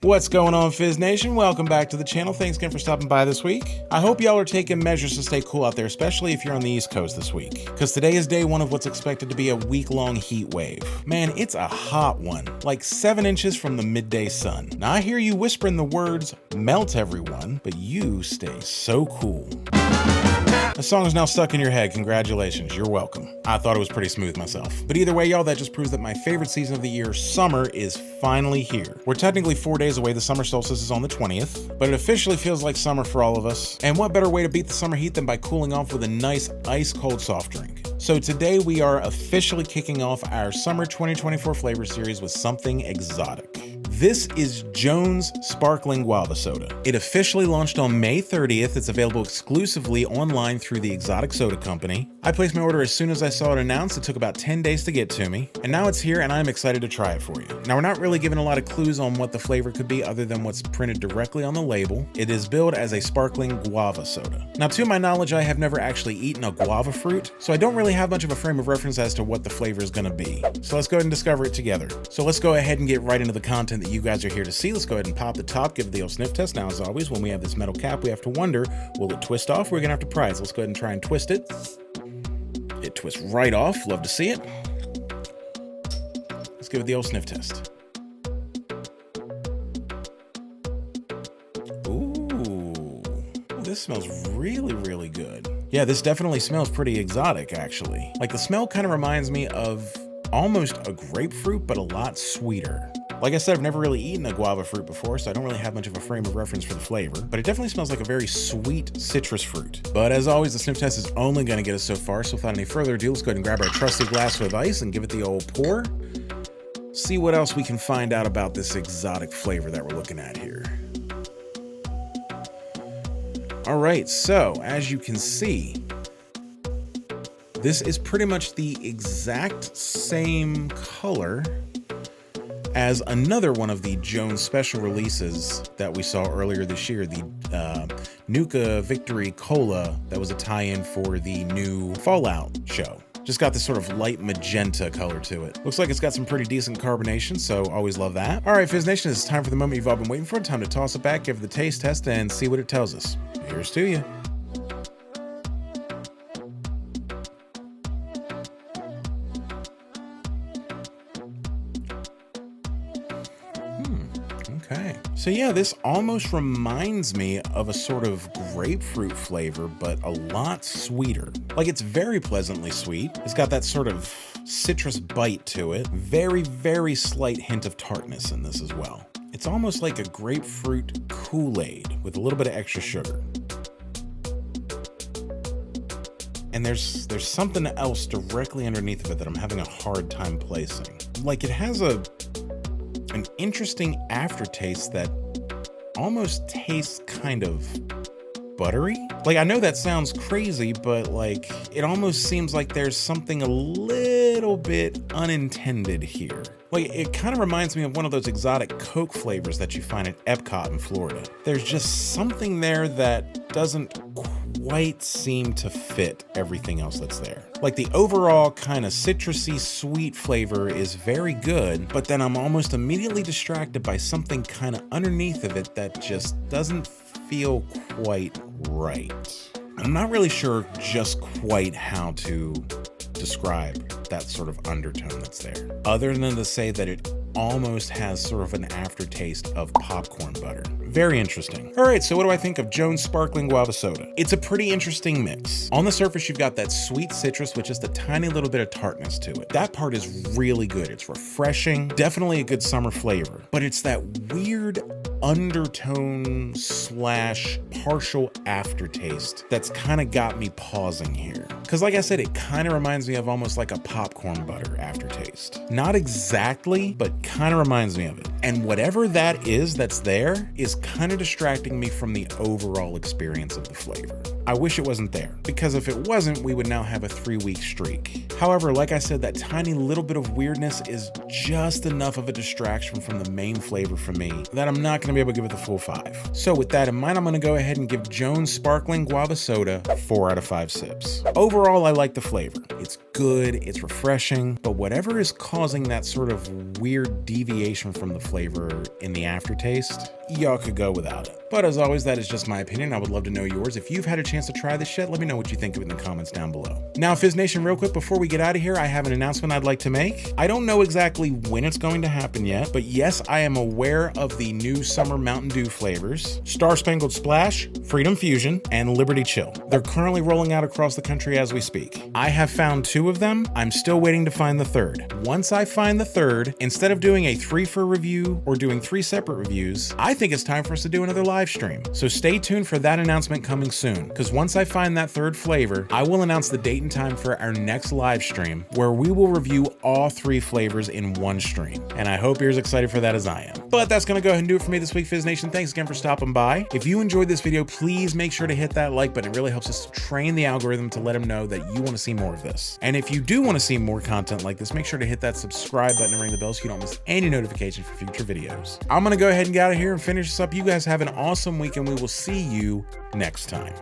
What's going on, Fizz Nation? Welcome back to the channel. Thanks again for stopping by this week. I hope y'all are taking measures to stay cool out there, especially if you're on the East Coast this week, because today is day one of what's expected to be a week-long heat wave. Man, it's a hot one, like 7 inches from the midday sun. Now, I hear you whispering the words, "Melt everyone," but you stay so cool. The song is now stuck in your head. Congratulations, you're welcome. I thought it was pretty smooth myself. But either way, y'all, that just proves that my favorite season of the year, summer, is finally here. We're technically 4 days away. The summer solstice is on the 20th, but it officially feels like summer for all of us. And what better way to beat the summer heat than by cooling off with a nice ice-cold soft drink? So today we are officially kicking off our summer 2024 flavor series with something exotic. This is Jones Sparkling Guava Soda. It officially launched on May 30th. It's available exclusively online through the Exotic Soda Company. I placed my order as soon as I saw it announced. It took about 10 days to get to me, and now it's here and I'm excited to try it for you. Now, we're not really given a lot of clues on what the flavor could be other than what's printed directly on the label. It is billed as a sparkling guava soda. Now, to my knowledge, I have never actually eaten a guava fruit, so I don't really have much of a frame of reference as to what the flavor is gonna be. So let's go ahead and discover it together. So let's go ahead and get right into the content that you guys are here to see. Let's go ahead and pop the top, give it the old sniff test. Now, as always, when we have this metal cap, we have to wonder, will it twist off? We're gonna have to pry it. Let's go ahead and try and twist it. It twists right off. Love to see it. Let's give it the old sniff test. Ooh, this smells really, really good. Yeah, this definitely smells pretty exotic, actually. Like, the smell kind of reminds me of almost a grapefruit, but a lot sweeter. Like I said, I've never really eaten a guava fruit before, so I don't really have much of a frame of reference for the flavor, but it definitely smells like a very sweet citrus fruit. But as always, the sniff test is only gonna get us so far, so without any further ado, let's go ahead and grab our trusty glass with ice and give it the old pour. See what else we can find out about this exotic flavor that we're looking at here. All right, so as you can see, this is pretty much the exact same color as another one of the Jones special releases that we saw earlier this year, the Nuka Victory Cola that was a tie-in for the new Fallout show. Just got this sort of light magenta color to it. Looks like it's got some pretty decent carbonation, so always love that. All right, Fizz Nation, it's time for the moment you've all been waiting for. Time to toss it back, give it the taste test, and see what it tells us. Here's to you. Okay. So yeah, this almost reminds me of a sort of grapefruit flavor, but a lot sweeter. Like, it's very pleasantly sweet. It's got that sort of citrus bite to it. Very, very slight hint of tartness in this as well. It's almost like a grapefruit Kool-Aid with a little bit of extra sugar. And there's something else directly underneath of it that I'm having a hard time placing. Like, it has an interesting aftertaste that almost tastes kind of buttery. Like, I know that sounds crazy, but like, it almost seems like there's something a little bit unintended here. Like, it kind of reminds me of one of those exotic Coke flavors that you find at Epcot in Florida. There's just something there that doesn't quite seem to fit everything else that's there. Like, the overall kind of citrusy sweet flavor is very good, but then I'm almost immediately distracted by something kind of underneath of it that just doesn't feel quite right. I'm not really sure just quite how to describe that sort of undertone that's there, other than to say that it almost has sort of an aftertaste of popcorn butter. Very interesting. All right, so what do I think of Jones Sparkling Guava Soda? It's a pretty interesting mix. On the surface, you've got that sweet citrus with just a tiny little bit of tartness to it. That part is really good. It's refreshing, definitely a good summer flavor, but it's that weird undertone slash partial aftertaste that's kind of got me pausing here. Because like I said, it kind of reminds me of almost like a popcorn butter aftertaste. Not exactly, but kind of reminds me of it. And whatever that is that's there is kind of distracting me from the overall experience of the flavor. I wish it wasn't there, because if it wasn't, we would now have a 3-week streak. However, like I said, that tiny little bit of weirdness is just enough of a distraction from the main flavor for me that I'm not gonna be able to give it the full 5. So with that in mind, I'm gonna go ahead and give Jones Sparkling Guava Soda 4 out of 5 sips. Overall, I like the flavor. It's good, it's refreshing, but whatever is causing that sort of weird deviation from the flavor in the aftertaste, y'all could go without it. But as always, that is just my opinion. I would love to know yours. If you've had a chance to try this yet, let me know what you think of it in the comments down below. Now, Fizz Nation, real quick, before we get out of here, I have an announcement I'd like to make. I don't know exactly when it's going to happen yet, but yes, I am aware of the new summer Mountain Dew flavors, Star Spangled Splash, Freedom Fusion, and Liberty Chill. They're currently rolling out across the country as we speak. I have found 2 of them. I'm still waiting to find the 3rd. Once I find the 3rd, instead of doing a 3 for review or doing 3 separate reviews, I think it's time for us to do another live stream. So stay tuned for that announcement coming soon, because once I find that 3rd flavor, I will announce the date and time for our next live stream where we will review all 3 flavors in one stream. And I hope you're as excited for that as I am. But that's gonna go ahead and do it for me this week, Fizz Nation. Thanks again for stopping by. If you enjoyed this video, please make sure to hit that like button. It really helps us to train the algorithm to let them know that you want to see more of this. And if you do want to see more content like this, make sure to hit that subscribe button and ring the bell so you don't miss any notification for future videos. I'm gonna go ahead and get out of here and finish this up. You guys have an awesome week, and we will see you next time.